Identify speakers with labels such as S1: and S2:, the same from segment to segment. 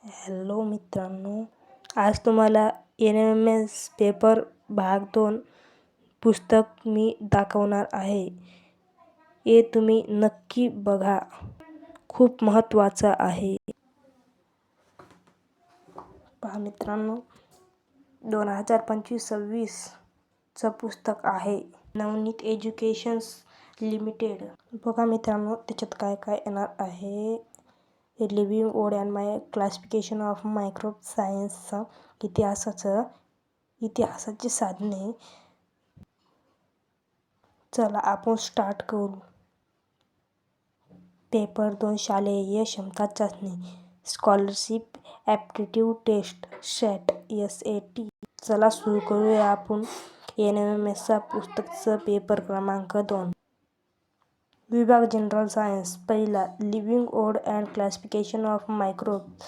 S1: Hello मित्रांनो, आज तुम्हाला NMS पेपर भाग 2 पुस्तक मी दाखवणार आहे. हे तुम्ही नक्की बघा, खूप महत्त्वाचं आहे. पहा मित्रांनो, 2025-26 चं पुस्तक आहे. Navneet educations limited. बघा मित्रांनो, त्याच्यात काय काय येणार आहे. लिव्हिंग ओड and my classification of micro सायन्सचं इतिहासाची साधने. चला आपण स्टार्ट करू. पेपर 2 शालेय क्षमता चाचणी, scholarship aptitude test, SAT, SAT. चला सुरू करूया आपण. NMS पुस्तकचं पेपर क्रमांक 2. विभाग जनरल सायन्स. पहिला, लिव्हिंग ओड and classification of microbes.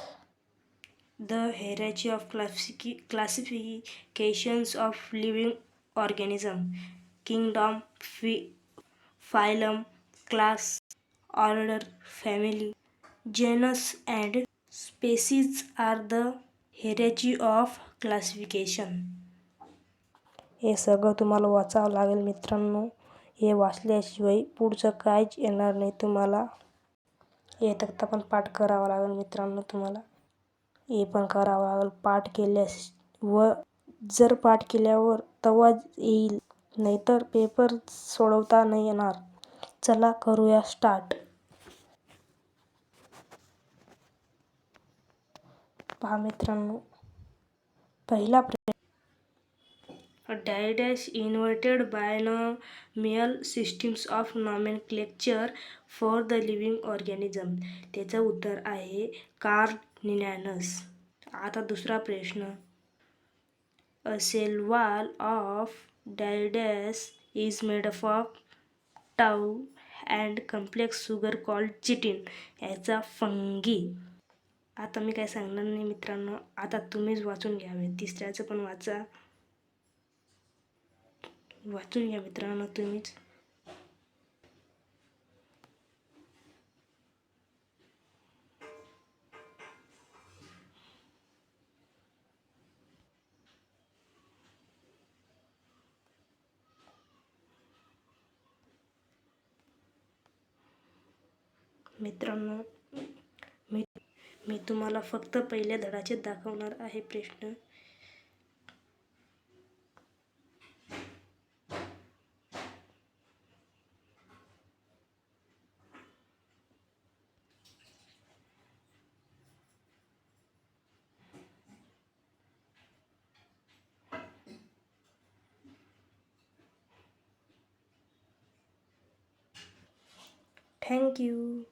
S1: The hierarchy of classifications of living organism. Kingdom, phylum, class, order, family, genus and species are the hierarchy of classification. हे सगळं तुम्हाला वाचावं लागेल मित्रांनो. हे वाचल्याशिवाय पुढचं काहीच येणार नाही तुम्हाला. हे तक्ता पण पाठ करावा लागेल मित्रांनो तुम्हाला. हे पण करावं लागेल पाठ जर पाठ केल्यावर तेव्हाच येईल, नाहीतर पेपर सोडवता नाही येणार. चला करूया स्टार्ट. पहा मित्रांनो, पहिला प्रश्न. Dash invented binomial systems of nomenclature for the living organism. त्याचं उत्तर आहे कार्ल लिन्नायस. आता दुसरा प्रश्न. A cell wall of dash is made up of tough and complex sugar called chitin. याचा फंगी. आता मी काय सांगणार नाही मित्रांनो, आता तुम्हीच वाचून घ्यावे. तिसऱ्याचं पण वाचून घ्या मित्रांनो तुम्हीच. मित्रांनो, मी तुम्हाला फक्त पहिल्या धड्याचे दाखवणार आहे प्रश्न. Thank you.